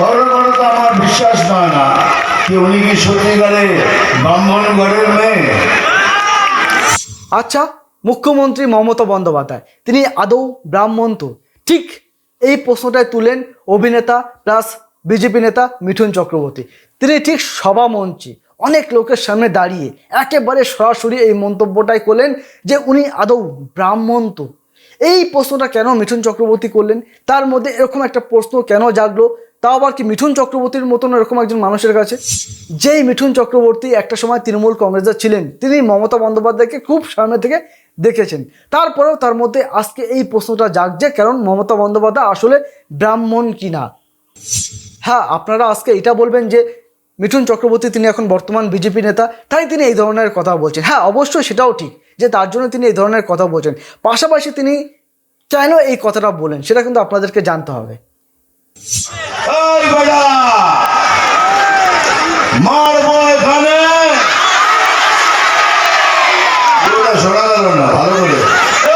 কারণ তো আমার বিশ্বাস নয় না যে উনি কি সত্যিকারে ব্রাহ্মণ ঘরের মেয়ে। আচ্ছা, মুখ্যমন্ত্রী মমতা বন্দ্যোপাধ্যায় তিনি আদৌ ব্রাহ্মণ তো? ঠিক এই প্রশ্নটাই তুলেন অভিনেতা প্লাস বিজেপি নেতা মিঠুন চক্রবর্তী। তিনি ঠিক সভা মঞ্চে অনেক লোকের সামনে দাঁড়িয়ে একেবারে সরাসরি এই মন্তব্যটাই করলেন যে উনি আদৌ ব্রাহ্মণ তো। এই প্রশ্নটা কেন মিঠুন চক্রবর্তী করলেন? তার মধ্যে এরকম একটা প্রশ্ন কেন জাগলো, তাও আবার কি মিঠুন চক্রবর্তীর মতন এরকম একজন মানুষের কাছে? যেই মিঠুন চক্রবর্তী একটা সময় তৃণমূল কংগ্রেসের ছিলেন, তিনি মমতা বন্দ্যোপাধ্যায়কে খুব সামনে থেকে দেখেছেন, তারপরেও তার মধ্যে আজকে এই প্রশ্নটা জাগছে কারণ মমতা বন্দ্যোপাধ্যায় আসলে ব্রাহ্মণ কিনা। হ্যাঁ, আপনারা আজকে এটা বলবেন যে মিঠুন চক্রবর্তী তিনি এখন বর্তমান বিজেপি নেতা, তাই তিনি এই ধরনের কথা বলছেন। হ্যাঁ, অবশ্যই সেটাও ঠিক যে তার জন্য তিনি এই ধরনের কথা বলছেন। পাশাপাশি তিনি কেন এই কথাটা বলেন সেটা কিন্তু আপনাদেরকে জানতে হবে। এই বেটা মারবো এখানে, শোনা গেল না ভালো করে।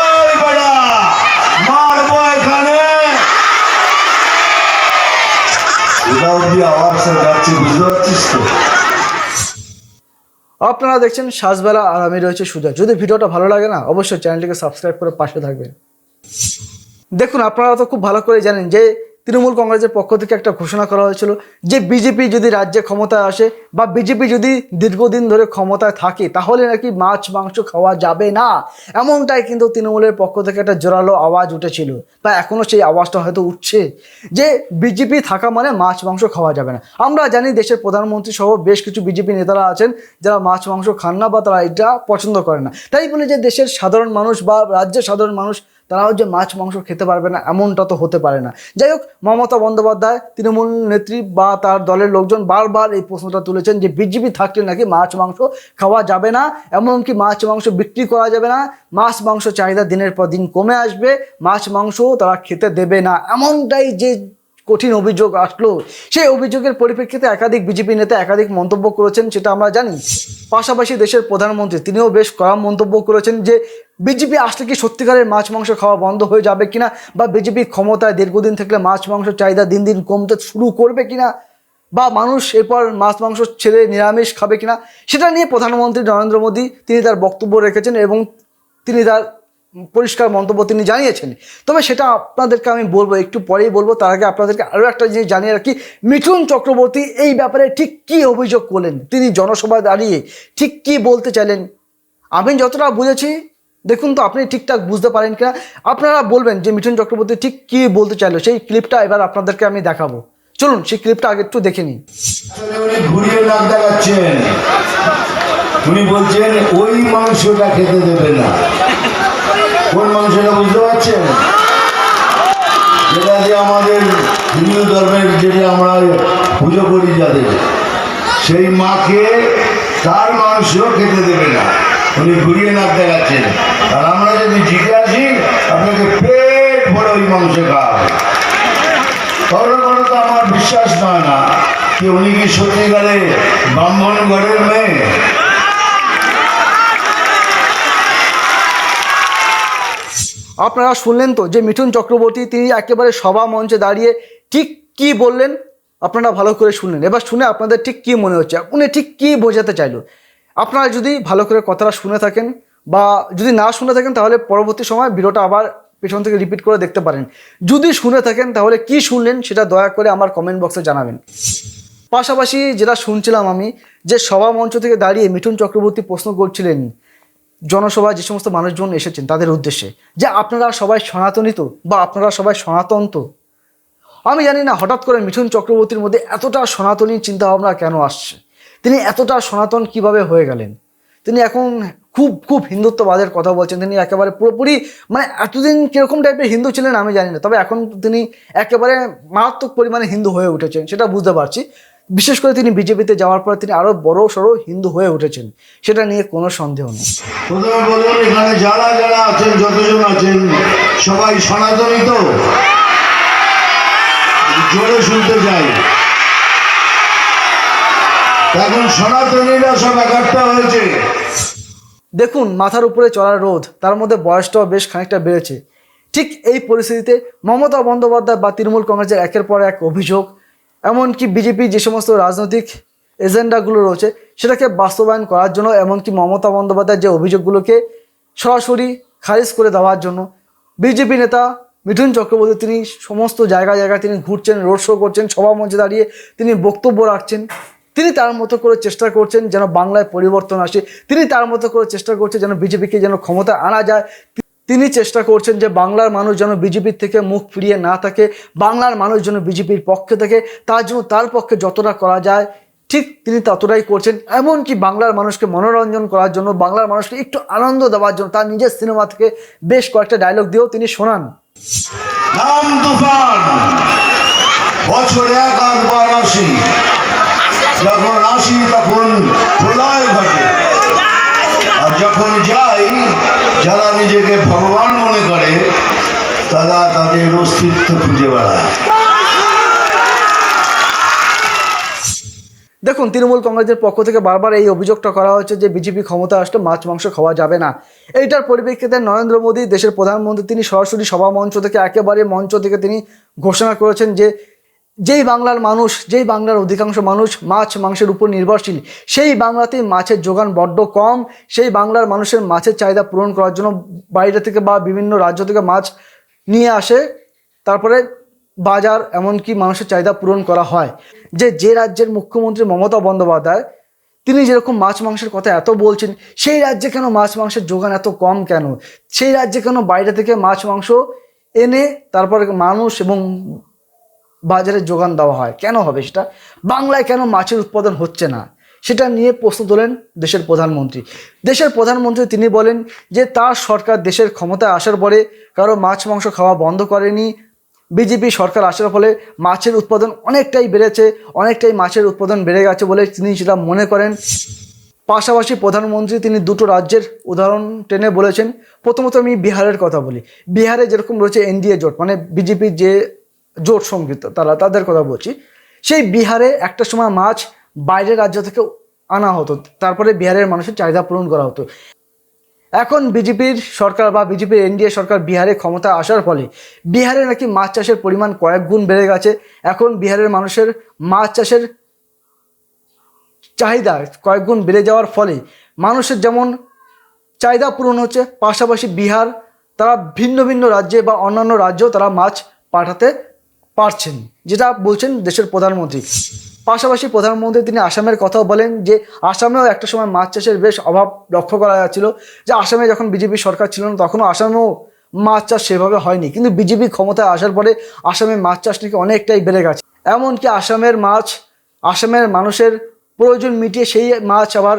এই বেটা মারবো এখানে, আওয়াজটা যাচ্ছে, বুঝতে পারছিস তো? আপনারা দেখছেন সাজবেলা আর আমি রয়েছে সুজা। যদি ভিডিওটা ভালো লাগে না, অবশ্যই চ্যানেলটিকে সাবস্ক্রাইব করে পাশে থাকবেন। দেখুন, আপনারা তো খুব ভালো করে জানেন যে তৃণমূল কংগ্রেসের পক্ষ থেকে একটা ঘোষণা করা হয়েছিল যে বিজেপি যদি রাজ্যে ক্ষমতায় আসে বা বিজেপি যদি দীর্ঘদিন ধরে ক্ষমতায় থাকে তাহলে নাকি মাছ মাংস খাওয়া যাবে না। এমনটাই কিন্তু তৃণমূলের পক্ষ থেকে একটা জোরালো আওয়াজ উঠেছিল, বা এখনও সেই আওয়াজটা হয়তো উঠছে যে বিজেপি থাকা মানে মাছ মাংস খাওয়া যাবে না। আমরা জানি দেশের প্রধানমন্ত্রী সহ বেশ কিছু বিজেপি নেতারা আছেন যারা মাছ মাংস খান না বা তারা এটা পছন্দ করে না। তাই বলে যে দেশের সাধারণ মানুষ বা রাজ্যের সাধারণ মানুষ তারাও যে মাছ মাংস খেতে পারবে না এমনটা তো হতে পারে না। যাই হোক, মমতা বন্দ্যোপাধ্যায় তৃণমূল নেত্রী বা তার দলের লোকজন বারবার এই প্রশ্নটা তুলেছেন যে বিজেপি থাকলে নাকি মাছ মাংস খাওয়া যাবে না, এমনকি মাছ মাংস বিক্রি করা যাবে না, মাছ মাংস চাহিদা দিনের পর দিন কমে আসবে, মাছ মাংস তারা খেতে দেবে না। এমনটাই যে কঠিন অভিযোগ আসলো, সেই অভিযোগের পরিপ্রেক্ষিতে একাধিক বিজেপি নেতা একাধিক মন্তব্য করেছেন, সেটা আমরা জানি। পাশাপাশি দেশের প্রধানমন্ত্রী তিনিও বেশ কড়া মন্তব্য করেছেন যে বিজেপি আসলে কি সত্যিকারের মাছ মাংস খাওয়া বন্ধ হয়ে যাবে কিনা, বা বিজেপি ক্ষমতায় দীর্ঘদিন থাকলে মাছ মাংস চাহিদা দিন দিন কমতে শুরু করবে কিনা, বা মানুষ এরপর মাছ মাংস ছেড়ে নিরামিষ খাবে কিনা, সেটা নিয়ে প্রধানমন্ত্রী নরেন্দ্র মোদী তিনি তার বক্তব্য রেখেছেন এবং তিনি তার পরিষ্কার মন্তব্য তিনি জানিয়েছেন। তবে সেটা আপনাদেরকে আমি বলবো, একটু পরেই বলবো। তার আগে আপনাদেরকে আরও একটা জিনিস জানিয়ে রাখি, মিঠুন চক্রবর্তী এই ব্যাপারে ঠিক কী অভিযোগ করলেন, তিনি জনসভায় দাঁড়িয়ে ঠিক কী বলতে চাইলেন, আমি যতটা বুঝেছি, দেখুন তো আপনি ঠিকঠাক বুঝতে পারেন কিনা। আপনারা বলবেন যে মিঠুন চক্রবর্তী ঠিক কী বলতে চাইলো। সেই ক্লিপটা এবার আপনাদেরকে আমি দেখাবো, চলুন সেই ক্লিপটা আগে একটু দেখে নিই। উনি ঘুরিয়ে নাক দেখাচ্ছেন, উনি বলছেন ওই মাংসটা খেতে দেবে না। কোন মাংসটা বুঝতে পারছেন? যেটা যে আমাদের হিন্দু ধর্মের, যেটা আমরা পুজো করি যাদের, সেই মাকে তার মাংস খেতে দেবে না। উনি ঘুরিয়ে নাক দেখাচ্ছেন। আর আমরা যদি জিতে আসি আপনাকে পেট ভরে ওই মাংস খাওয়া হবে। কারণ তো আমার বিশ্বাস নয় না যে উনি কি সত্যিকারে ব্রাহ্মণ ঘরের মেয়ে। আপনারা শুনলেন তো যে মিঠুন চক্রবর্তী তিনি একেবারে সভা মঞ্চে দাঁড়িয়ে ঠিক কী বললেন, আপনারা ভালো করে শুনলেন। এবার শুনে আপনাদের ঠিক কী মনে হচ্ছে, উনি ঠিক কী বোঝাতে চাইলো। আপনারা যদি ভালো করে কথাটা শুনে থাকেন বা যদি না শুনে থাকেন তাহলে পরবর্তী সময় ভিডিওটা আবার পেছন থেকে রিপিট করে দেখতে পারেন। যদি শুনে থাকেন তাহলে কি শুনলেন সেটা দয়া করে আমার কমেন্ট বক্সে জানাবেন। পাশাপাশি যেটা শুনছিলাম আমি, যে সভা মঞ্চ থেকে দাঁড়িয়ে মিঠুন চক্রবর্তী প্রশ্ন করছিলেন জনসভায় যে সমস্ত মানুষজন এসেছেন তাদের উদ্দেশ্যে যে আপনারা সবাই সনাতনী তো, বা আপনারা সবাই সনাতন তো। আমি জানি না হঠাৎ করে মিঠুন চক্রবর্তীর মধ্যে এতটা সনাতনী চিন্তাভাবনা কেন আসছে, তিনি এতটা সনাতন কিভাবে হয়ে গেলেন। তিনি এখন খুব খুব হিন্দুত্ববাদের কথা বলছেন। তিনি একেবারে পুরোপুরি মানে এতদিন কীরকম টাইপের হিন্দু ছিলেন আমি জানি না, তবে এখন তিনি একেবারে মারাত্মক পরিমাণে হিন্দু হয়ে উঠেছেন, সেটা বুঝতে পারছি। বিশেষ করে তিনি বিজেপিতে যাওয়ার পর তিনি আরও বড় সড়ো হিন্দু হয়ে উঠেছেন, সেটা নিয়ে কোনো সন্দেহ নেই। প্রথমে বলুন এখানে যারা যারা আছেন, যতজন আছেন, সবাই সনাতনী তো? জোরে শুনতে চাই। এখন সনাতনীরা সব একাত্তা হয়েছে। দেখুন, মাথার উপরে চড়ার রোদ, তার মধ্যে বয়সটাও বেশ খানিকটা বেড়েছে। ঠিক এই পরিস্থিতিতে মমতা বন্দ্যোপাধ্যায় বা তৃণমূল কংগ্রেসের একের পর এক অভিযোগ, এমনকি বিজেপি যে সমস্ত রাজনৈতিক এজেন্ডাগুলো রয়েছে সেটাকে বাস্তবায়ন করার জন্য, এমনকি মমতা বন্দ্যোপাধ্যায়ের যে অভিযোগগুলোকে সরাসরি খারিজ করে দেওয়ার জন্য বিজেপি নেতা মিঠুন চক্রবর্তী তিনি সমস্ত জায়গায় জায়গায় তিনি ঘুরছেন, রোড শো করছেন, সভা মঞ্চে দাঁড়িয়ে তিনি বক্তব্য রাখছেন। তিনি তার মতো করে চেষ্টা করছেন যেন বাংলায় পরিবর্তন আসে, তিনি তার মতো করে চেষ্টা করছেন যেন বিজেপিকে যেন ক্ষমতায় আনা যায়। তিনি চেষ্টা করছেন যে বাংলার মানুষ যেন বিজেপির থেকে মুখ ফিরিয়ে না থাকে, বাংলার মানুষ যেন বিজেপির পক্ষে থাকে, তার জন্য তার পক্ষে যতটা করা যায় ঠিক তিনি ততটাই করছেন। এমনকি বাংলার মানুষকে মনোরঞ্জন করার জন্য, বাংলার মানুষকে একটু আনন্দ দেওয়ার জন্য তার নিজের সিনেমা থেকে বেশ কয়েকটা ডায়লগ দিয়েও তিনি শোনান। নাম তুফান, বছরে এক আধবার আসি, যখন আসি তখন প্রলয় ঘটে, আর যখন যাই যারা নিজেকে ভগবান মনে করে তারা তাদের অস্তিত্ব খুঁজে বেড়ায়। দেখুন, তৃণমূল কংগ্রেসের পক্ষ থেকে বারবার এই অভিযোগটা করা হচ্ছে যে বিজেপি ক্ষমতা আসলে মাছ মাংস খাওয়া যাবে না। এইটার পরিপ্রেক্ষিতে নরেন্দ্র মোদী দেশের প্রধানমন্ত্রী তিনি সরাসরি সভা মঞ্চ থেকে, একেবারে মঞ্চ থেকে তিনি ঘোষণা করেছেন যে যেই বাংলার মানুষ, যেই বাংলার অধিকাংশ মানুষ মাছ মাংসের উপর নির্ভরশীল, সেই বাংলাতেই মাছের যোগান বড্ড কম। সেই বাংলার মানুষের মাছের চাহিদা পূরণ করার জন্য বাইরে থেকে বা বিভিন্ন রাজ্য থেকে মাছ নিয়ে আসে, তারপরে বাজার এমনকি মানুষের চাহিদা পূরণ করা হয়। যে রাজ্যের মুখ্যমন্ত্রী মমতা বন্দ্যোপাধ্যায় তিনি যেরকম মাছ মাংসের কথা এত বলছেন, সেই রাজ্যে কেন মাছ মাংসের যোগান এত কম কেন? সেই রাজ্যে কেন বাইরে থেকে মাছ মাংস এনে তারপরে মানুষ এবং বাজারে যোগান দেওয়া হয়? কেন হবে সেটা? বাংলায় কেন মাছের উৎপাদন হচ্ছে না? সেটা নিয়ে প্রশ্ন তোলেন দেশের প্রধানমন্ত্রী। দেশের প্রধানমন্ত্রী তিনি বলেন যে তার সরকার দেশের ক্ষমতায় আসার পরে কারো মাছ মাংস খাওয়া বন্ধ করেনি। বিজেপি সরকার আসার ফলে মাছের উৎপাদন অনেকটাই বেড়েছে, অনেকটাই মাছের উৎপাদন বেড়ে গেছে বলে তিনি সেটা মনে করেন। পাশাপাশি প্রধানমন্ত্রী তিনি দুটো রাজ্যের উদাহরণ টেনে বলেছেন। প্রথমত আমি বিহারের কথা বলি। বিহারে যেরকম রয়েছে এনডিএ জোট, মানে বিজেপির যে জোট সংগীত তাদের কথা বলছি। সেই বিহারে একটা সময় মাছ বাইরের রাজ্য থেকে আনা হতো, তারপরে বিহারের মানুষের চাহিদা পূরণ করা হতো। এখন বিজেপির সরকার বা বিজেপির এনডিএ সরকার বিহারে ক্ষমতা আসার ফলে বিহারে নাকি মাছ চাষের পরিমাণ কয়েক গুণ বেড়ে গেছে। এখন বিহারের মানুষের মাছ চাষের চাহিদা কয়েক গুণ বেড়ে যাওয়ার ফলে মানুষের যেমন চাহিদা পূরণ হচ্ছে, পাশাপাশি বিহার তারা ভিন্ন ভিন্ন রাজ্যে বা অন্যান্য রাজ্যেও তারা মাছ পাঠাতে পারছেন, যেটা বলছেন দেশের প্রধানমন্ত্রী। পাশাপাশি প্রধানমন্ত্রী তিনি আসামের কথাও বলেন যে আসামেও একটা সময় মাছ চাষের বেশ অভাব লক্ষ্য করা যাচ্ছিল, যে আসামে যখন বিজেপি সরকার ছিল না তখনও আসামেও মাছ চাষ সেভাবে হয়নি, কিন্তু বিজেপি ক্ষমতায় আসার পরে আসামে মাছ চাষ নাকি অনেকটাই বেড়ে গেছে। এমনকি আসামের মাছ আসামের মানুষের প্রয়োজন মিটিয়ে সেই মাছ আবার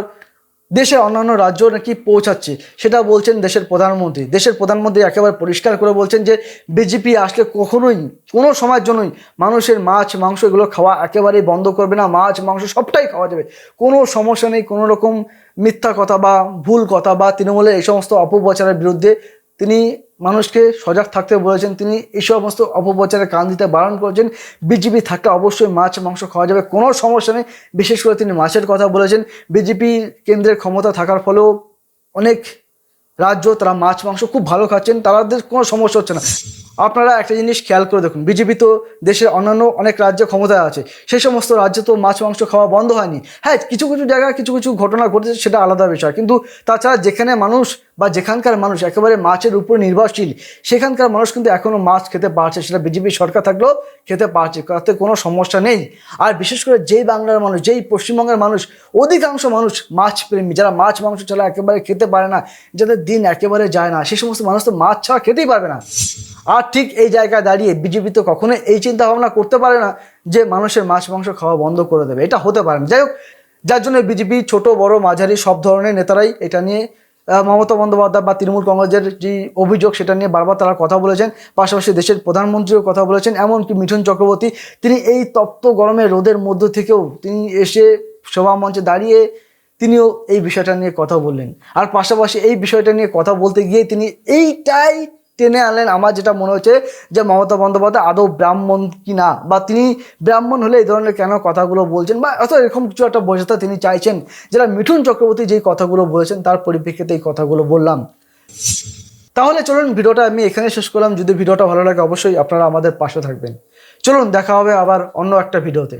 দেশের অন্যান্য রাজ্য নাকি পৌঁছাচ্ছে, সেটা বলছেন দেশের প্রধানমন্ত্রী। দেশের প্রধানমন্ত্রী একেবারে পরিষ্কার করে বলছেন যে বিজেপি আসলে কখনোই কোনো সময়ের জন্যই মানুষের মাছ মাংস এগুলো খাওয়া একেবারেই বন্ধ করবে না। মাছ মাংস সবটাই খাওয়া যাবে, কোনো সমস্যা নেই। কোনো রকম মিথ্যা কথা বা ভুল কথা বা তৃণমূলের এই সমস্ত অপপ্রচারের বিরুদ্ধে তিনি মানুষকে সজাগ থাকতে বলেছেন। তিনি এই সমস্ত অপপ্রচারে কান দিতে বারণ করেছেন। বিজেপি থাকলে অবশ্যই মাছ মাংস খাওয়া যাবে, কোনো সমস্যা নেই। বিশেষ করে তিনি মাছের কথা বলেছেন। বিজেপি কেন্দ্রের ক্ষমতা থাকার ফলেও অনেক রাজ্য তারা মাছ মাংস খুব ভালো খাচ্ছেন, তাদের কোনো সমস্যা হচ্ছে না। আপনারা একটা জিনিস খেয়াল করে দেখুন, বিজেপি তো দেশের অন্যান্য অনেক রাজ্যে ক্ষমতায় আছে, সেই সমস্ত রাজ্যে তো মাছ মাংস খাওয়া বন্ধ হয়নি। হ্যাঁ, কিছু কিছু জায়গায় কিছু কিছু ঘটনা ঘটেছে, সেটা আলাদা বিষয়, কিন্তু তাছাড়া যেখানে মানুষ বা যেখানকার মানুষ একেবারে মাছের উপর নির্ভরশীল, সেখানকার মানুষ কিন্তু এখনও মাছ খেতে পারছে, সেটা বিজেপি সরকার থাকলেও খেতে পারছে, তাতে কোনো সমস্যা নেই। আর বিশেষ করে যেই বাংলার মানুষ, যেই পশ্চিমবঙ্গের মানুষ, অধিকাংশ মানুষ মাছ প্রেমী, যারা মাছ মাংস ছাড়া একেবারে খেতে পারে না, যাদের দিন একেবারে যায় না, সেই সমস্ত মানুষ তো মাছ ছাড়া খেতেই পারবে না। আর ঠিক এই জায়গায় দাঁড়িয়ে বিজেপি তো কখনোই এই চিন্তা ভাবনা করতে পারে না যে মানুষের মাছ মাংস খাওয়া বন্ধ করে দেবে, এটা হতে পারে না। যাই হোক, যার জন্য বিজেপি ছোট বড় মাঝারি সব ধরনের নেতারাই এটা নিয়ে মমতা বন্দ্যোপাধ্যায় বা তৃণমূল কংগ্রেসের যে অভিযোগ সেটা নিয়ে বারবার তারা কথা বলেছেন। পাশাপাশি দেশের প্রধানমন্ত্রীও কথা বলেছেন। এমনকি মিঠুন চক্রবর্তী তিনি এই তপ্ত গরমে রোদের মধ্য থেকেও তিনি এসে সভা মঞ্চে দাঁড়িয়ে তিনিও এই বিষয়টা নিয়ে কথা বললেন। আর পাশাপাশি এই বিষয়টা নিয়ে কথা বলতে গিয়ে তিনি এইটাই টেনে আনলেন, আমার যেটা মনে হচ্ছে যে মমতা বন্দ্যোপাধ্যায় আদৌ ব্রাহ্মণ কি না, বা তিনি ব্রাহ্মণ হলে এই ধরনের কেন কথাগুলো বলছেন, বা অত এরকম কিছু একটা বোঝাতে তিনি চাইছেন, যেটা মিঠুন চক্রবর্তী যেই কথাগুলো বলেছেন তার পরিপ্রেক্ষিতে এই কথাগুলো বললাম। তাহলে চলুন ভিডিওটা আমি এখানে শেষ করলাম। যদি ভিডিওটা ভালো লাগে অবশ্যই আপনারা আমাদের পাশে থাকবেন। চলুন দেখা হবে আবার অন্য একটা ভিডিওতে।